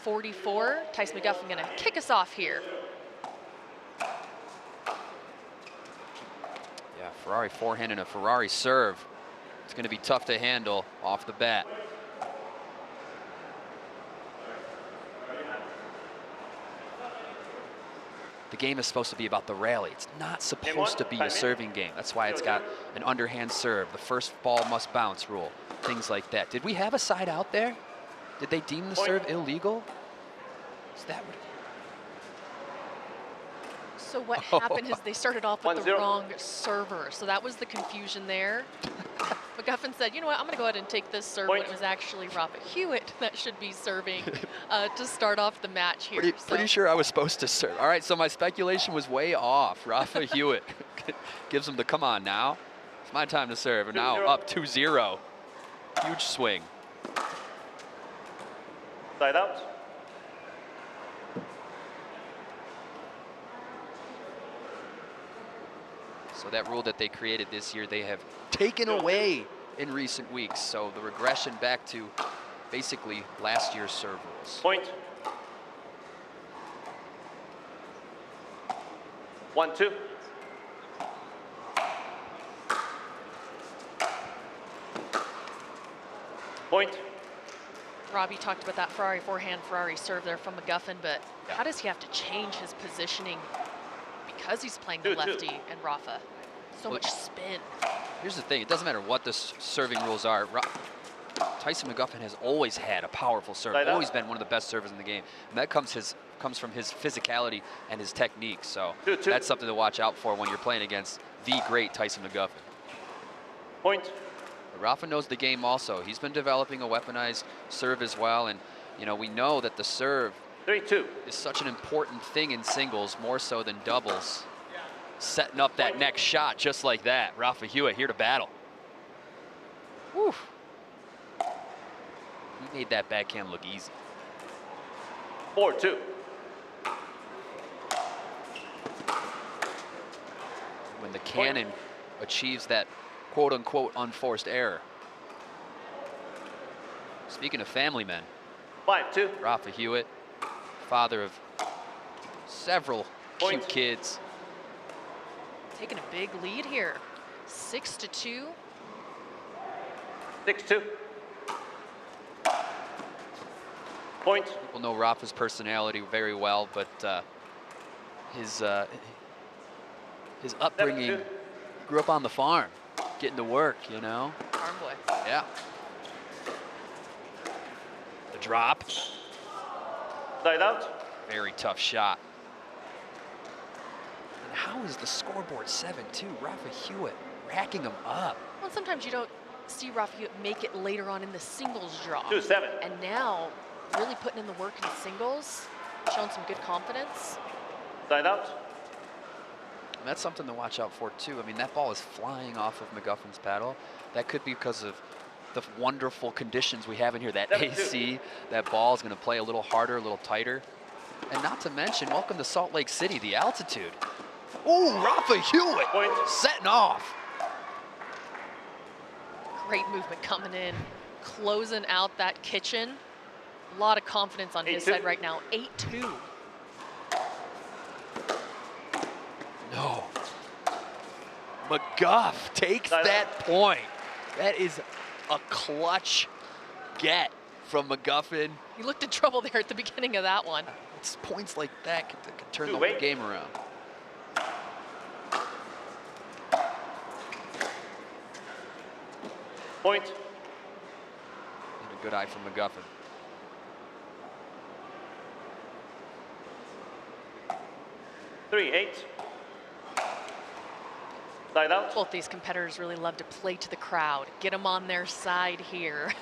44. Tyson McGuffin going to kick us off here. Yeah, Ferrari forehand and a Ferrari serve. It's going to be tough to handle off the bat. The game is supposed to be about the rally. It's not supposed to be a serving game. That's why it's got an underhand serve. The first ball must bounce rule. Things like that. Did we have a side out there? Did they deem the serve illegal? Is that what? So what happened is they started off with the wrong server. So that was the confusion there. McGuffin said, you know what, I'm going to go ahead and take this serve when it was actually Rafa Hewett that should be serving to start off the match here. Pretty sure I was supposed to serve. All right, so my speculation was way off. Rafa Hewett gives him the come on now. It's my time to serve. And now up 2-0. Huge swing. Side out. So that rule that they created this year, they have taken away in recent weeks. So the regression back to basically last year's serve rules. Point. 1-2. Point. Robbie talked about that Ferrari forehand, Ferrari serve there from McGuffin, but how does he have to change his positioning because he's playing the lefty and Rafa? So much spin. Here's the thing, it doesn't matter what the serving rules are. Tyson McGuffin has always had a powerful serve, always been one of the best servers in the game. And that comes from his physicality and his technique. So that's something to watch out for when you're playing against the great Tyson McGuffin. Point. But Rafa knows the game also. He's been developing a weaponized serve as well. And you know, we know that the serve 3-2 is such an important thing in singles, more so than doubles. Setting up that next shot just like that. Rafa Hewett here to battle. Whew. He made that backhand look easy. 4-2. When the cannon achieves that quote-unquote unforced error. Speaking of family men, 5-2. Rafa Hewett, father of several cute kids. Taking a big lead here. 6-2. 6-2. Point. People know Rafa's personality very well, but his upbringing, grew up on the farm, getting to work, you know. Farm boy. Yeah. The drop. Side out. Very tough shot. And how is the scoreboard 7-2? Rafa Hewett racking him up. Well, sometimes you don't see Rafa Hewett make it later on in the singles draw. 2-7. And now, really putting in the work in singles, showing some good confidence. Side out. And that's something to watch out for too. I mean, that ball is flying off of McGuffin's paddle. That could be because of the wonderful conditions we have in here. That AC, that ball is going to play a little harder, a little tighter. And not to mention, welcome to Salt Lake City, the altitude. Ooh, Rafa Hewett setting off. Great movement coming in, closing out that kitchen. A lot of confidence on his side right now. 8-2. No. McGuff takes that point. That is a clutch get from McGuffin. He looked in trouble there at the beginning of that one. It's points like that can turn the whole game around. Point. And a good eye from McGuffin. Three, 8. Side out. Both these competitors really love to play to the crowd, get them on their side here.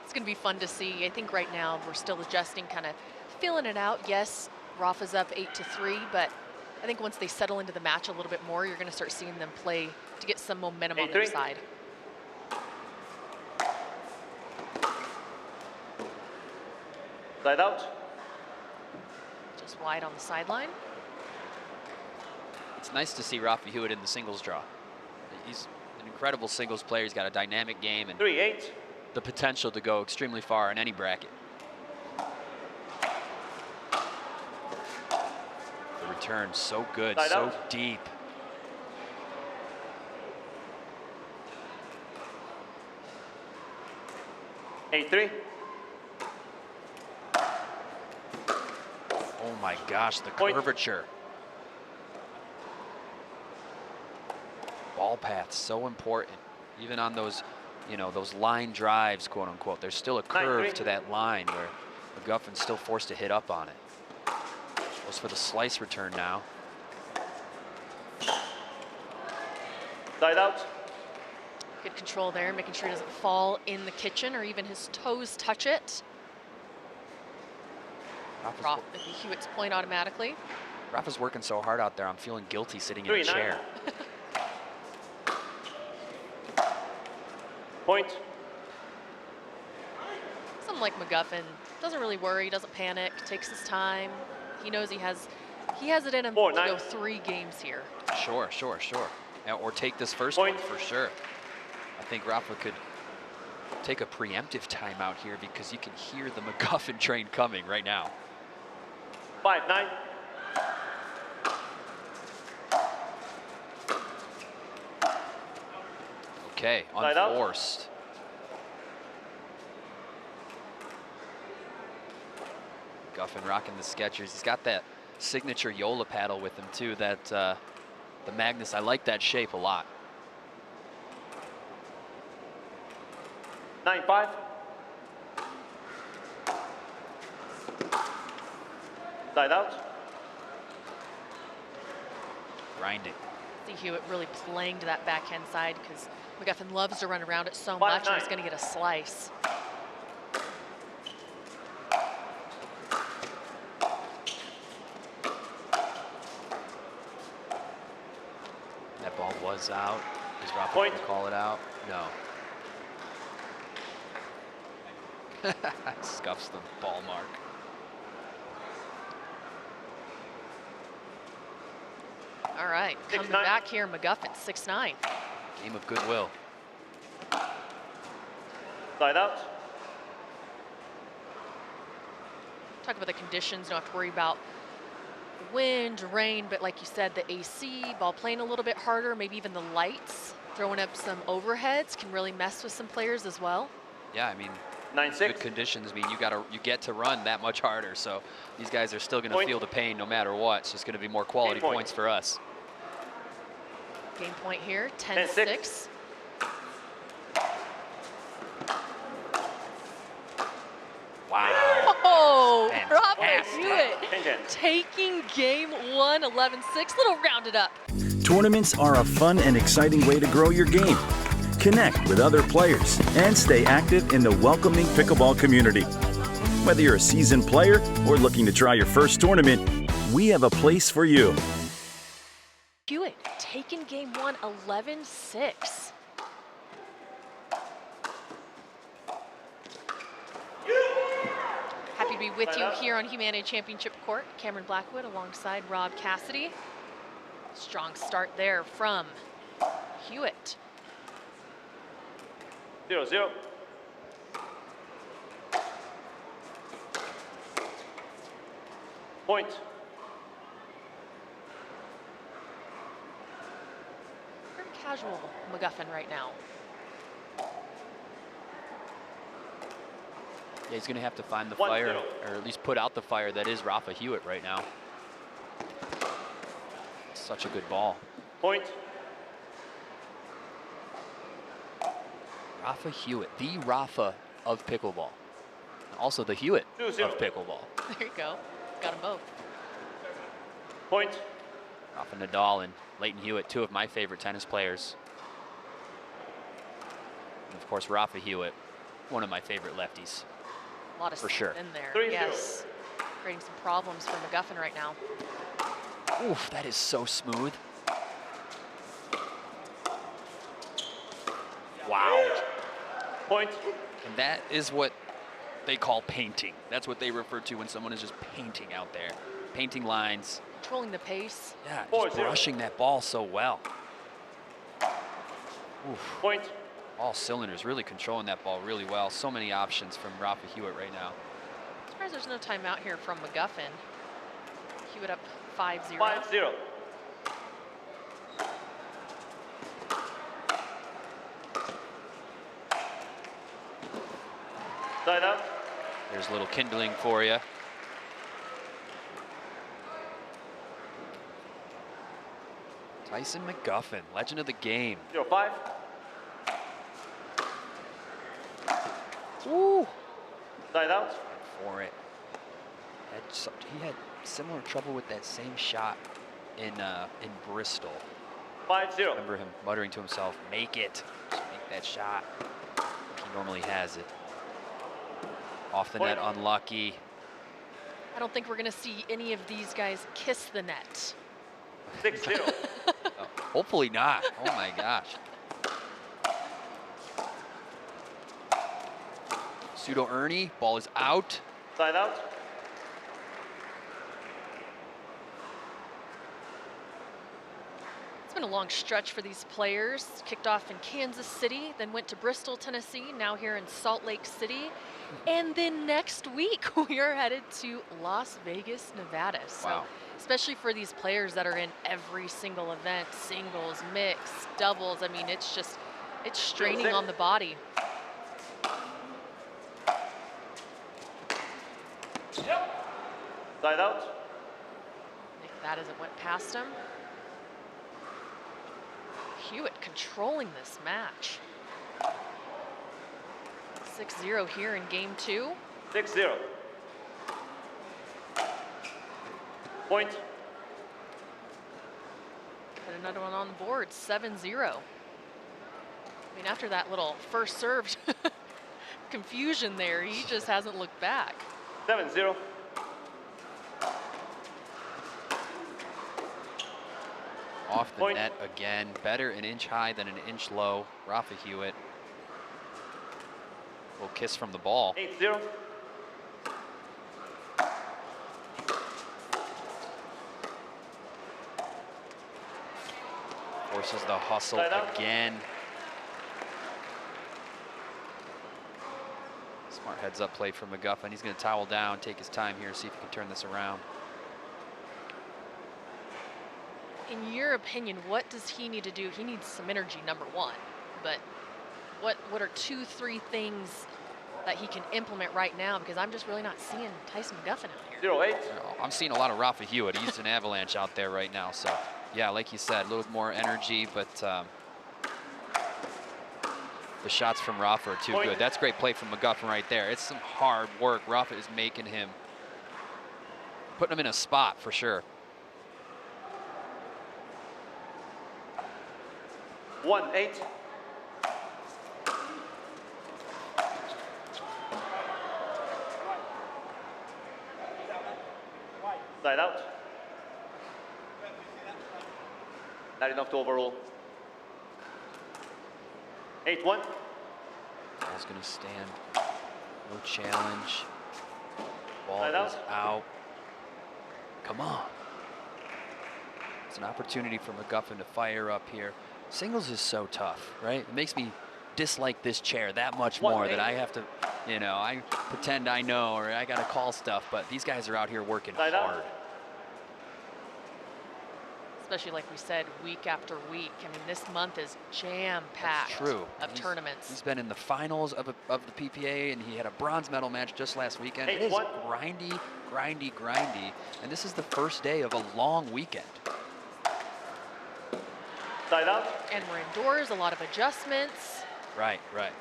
It's going to be fun to see. I think right now we're still adjusting, kind of feeling it out. Yes, Rafa's up 8-3, but I think once they settle into the match a little bit more, you're going to start seeing them play to get some momentum on their side. Side out. Just wide on the sideline. It's nice to see Rafa Hewett in the singles draw. He's an incredible singles player. He's got a dynamic game and 3-8. the potential to go extremely far in any bracket. return, so good, Side so out. deep. Eight, 3. Oh my gosh, the Point. curvature. Ball path, so important. Even on those, you know, those line drives, quote unquote, there's still a curve 9-3. to that line where McGuffin's still forced to hit up on it. Goes for the slice return now. Side out. Good control there, making sure he doesn't fall in the kitchen or even his toes touch it. Hewitt's point automatically. Rafa's working so hard out there, I'm feeling guilty sitting in a 3-9. chair. Point. Something like McGuffin doesn't really worry, doesn't panic, takes his time. He knows he has it in him to 4-9. go 3 games here. Sure. Or take this first Point. one for sure. I think Rafa could take a preemptive timeout here because you can hear the McGuffin train coming right now. 5-9. Okay, Side out. unforced. McGuffin rocking the Skechers. He's got that signature Yola paddle with him too. That the Magnus. I like that shape a lot. 9-5. Side out. Grinding. See Hewitt really playing to that backhand side because McGuffin loves to run around it so 5-9. much and he's going to get a slice. That ball was out. Is Rafa Point. going to call it out? No. Scuffs the ball mark. All right, coming 6-9. back here, McGuffin, 6-9. Game of goodwill. Side out. Talk about the conditions, don't have to worry about wind, rain, but like you said, the AC, ball playing a little bit harder, maybe even the lights, throwing up some overheads can really mess with some players as well. Yeah, I mean, 9-6. good conditions mean you get to run that much harder. So these guys are still going to Point. feel the pain no matter what. It's just going to be more quality Game point. points for us. Game point here, 10-6. 10-6. Wow. Oh, Rafa Fantastic. Hewett 10-10. taking game 1, 11-6, little rounded up. Tournaments are a fun and exciting way to grow your game. Connect with other players and stay active in the welcoming pickleball community. Whether you're a seasoned player or looking to try your first tournament, we have a place for you. Hewitt taking game 1, 11-6. Happy to be with you here on Humanity Championship Court. Cameron Blackwood alongside Rob Cassidy. Strong start there from Hewitt. 0-0. Point. Very casual McGuffin right now. Yeah, he's going to have to find the 1-0. fire, or at least put out the fire that is Rafa Hewett right now. Such a good ball. Point. Rafa Hewett, the Rafa of pickleball. Also the Hewett 2-0. of pickleball. There you go. Got them both. Point. Rafa Nadal and Leighton Hewitt, two of my favorite tennis players. And of course, Rafa Hewett, one of my favorite lefties. A lot of For speed sure. in there. 3-0. Yes. Creating some problems for McGuffin right now. Oof, that is so smooth. Wow. Point. And that is what they call painting. That's what they refer to when someone is just painting out there. Painting lines. Controlling the pace. Yeah, 4-0. just brushing that ball so well. Oof. Point. All cylinders, really controlling that ball really well. So many options from Rafa Hewitt right now. I'm surprised there's no timeout here from McGuffin. Hewett up 5-0. 5-0. Side out. There's a little kindling for you. Tyson McGuffin, legend of the game. 0-5. Woo! Side out. For it. He had similar trouble with that same shot in Bristol. 5-0. Remember him muttering to himself, make it, just make that shot. He normally has it. Off the net, unlucky. I don't think we're going to see any of these guys kiss the net. 6-0. Oh, hopefully not. Oh my gosh. Pseudo Ernie, ball is out. Side out. It's been a long stretch for these players. Kicked off in Kansas City, then went to Bristol, Tennessee, now here in Salt Lake City. And then next week, we are headed to Las Vegas, Nevada. So, Wow. especially for these players that are in every single event, singles, mix, doubles. I mean, it's straining on the body. Side out. Nick that as it went past him. Hewett controlling this match. 6-0 here in game 2. 6-0. Point. Put another one on the board, 7-0. I mean, after that little first serve confusion there, he just hasn't looked back. 7-0. Off the Point. net again. Better an inch high than an inch low. Rafa Hewett. Little kiss from the ball. 8-0. Forces the hustle Side out. again. Smart heads up play from McGuffin. He's going to towel down, take his time here, see if he can turn this around. In your opinion, what does he need to do? He needs some energy, number one. But what are 2-3 things that he can implement right now? Because I'm just really not seeing Tyson McGuffin out here. 0-8. I'm seeing a lot of Rafa Hewett. He's an avalanche out there right now. So, yeah, like you said, a little more energy, but the shots from Rafa are too Point. good. That's great play from McGuffin right there. It's some hard work. Rafa is making him, putting him in a spot for sure. 1-8. Side out. Not enough to overrule. 8-1. Ball's gonna stand. No challenge. Ball Side is out. out. Come on. It's an opportunity for McGuffin to fire up here. Singles is so tough, right? It makes me dislike this chair that much more, that I have to, you know, I pretend I know, or I gotta call stuff, but these guys are out here working Side out. hard. Especially like we said, week after week. I mean, this month is jam-packed True. of tournaments. He's been in the finals of the PPA, and he had a bronze medal match just last weekend. It is 8-1. grindy, grindy, grindy, and this is the first day of a long weekend. Side out. And we're indoors, a lot of adjustments. Right, right.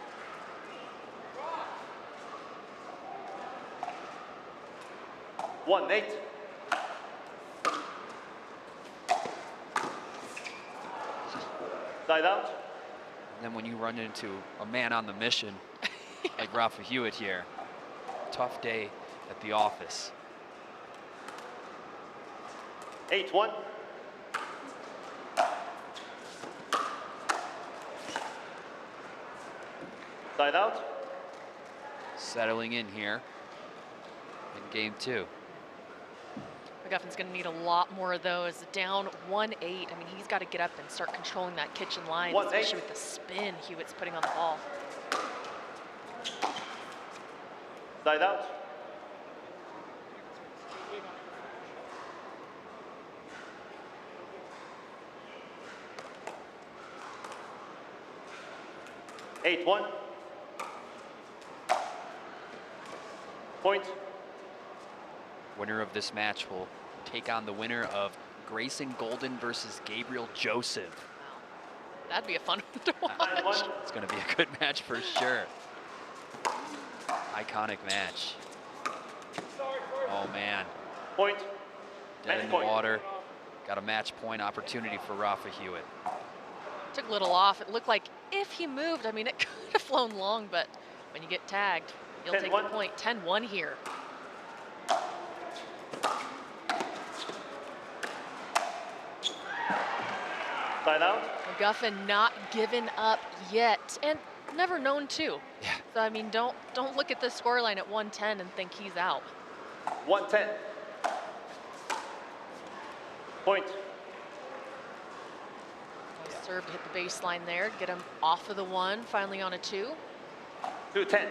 One 8. Side out. And then when you run into a man on the mission, like Rafa Hewett here, tough day at the office. 8-1. Side out. Settling in here in game 2. McGuffin's going to need a lot more of those. Down 1-8. I mean, he's got to get up and start controlling that kitchen line, 1-8. especially with the spin Hewitt's putting on the ball. Side out. 8-1. Point. Winner of this match will take on the winner of Grayson Golden versus Gabriel Joseph. That'd be a fun one to watch. It's going to be a good match for sure. Iconic match. Oh, man. Point. Dead in the water. Got a match point opportunity for Rafa Hewett. Took a little off. It looked like if he moved, I mean, it could have flown long, but when you get tagged, you'll take the point. 10-1 here. Side out. McGuffin not given up yet, and never known to. Yeah. So I mean, don't look at the scoreline at 110 and think he's out. 110. Point. Nice serve to hit the baseline there, get him off of the 1, finally on a 2. 2-10.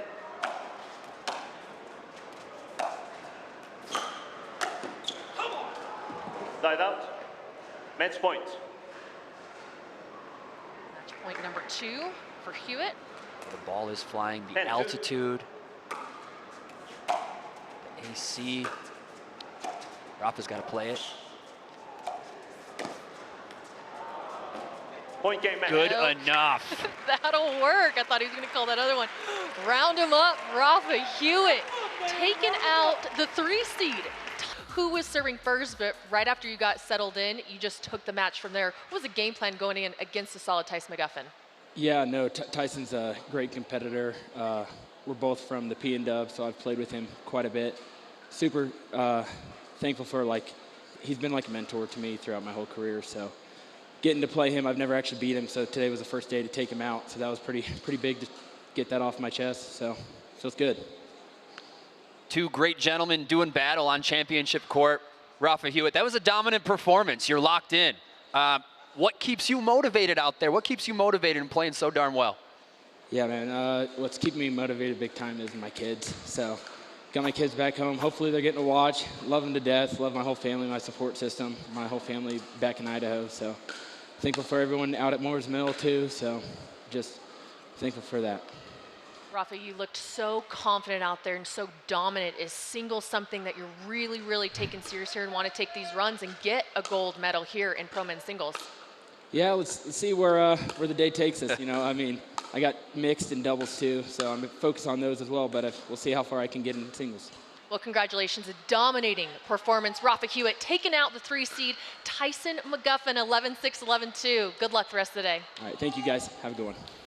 Side out. Match point. Match point number 2 for Hewett. The ball is flying, the altitude, the AC. Rafa's got to play it. Point game match. Good enough. That'll work. I thought he was going to call that other one. Round him up, Rafa Hewett, taking out the 3 seed. Who was serving first, but right after you got settled in, you just took the match from there. What was the game plan going in against the solid Tyson McGuffin? Yeah, no, Tyson's a great competitor. We're both from the P&W, so I've played with him quite a bit. Super thankful for, he's been like a mentor to me throughout my whole career, so getting to play him, I've never actually beat him, so today was the first day to take him out, so that was pretty big to get that off my chest, so feels good. 2 great gentlemen doing battle on championship court. Rafa Hewett, that was a dominant performance. You're locked in. What keeps you motivated out there? What keeps you motivated and playing so darn well? Yeah, man, what's keeping me motivated big time is my kids. So got my kids back home. Hopefully they're getting to watch. Love them to death. Love my whole family, my support system, my whole family back in Idaho. So thankful for everyone out at Moore's Mill too. So just thankful for that. Rafa, you looked so confident out there and so dominant. Is singles something that you're really, really taking serious here and want to take these runs and get a gold medal here in pro men's singles? Yeah, let's see where the day takes us. I mean, I got mixed and doubles too, so I'm focused on those as well, but we'll see how far I can get in singles. Well, congratulations, a dominating performance. Rafa Hewett taking out the 3 seed, Tyson McGuffin 11-6, 11-2. Good luck the rest of the day. All right, thank you guys. Have a good one.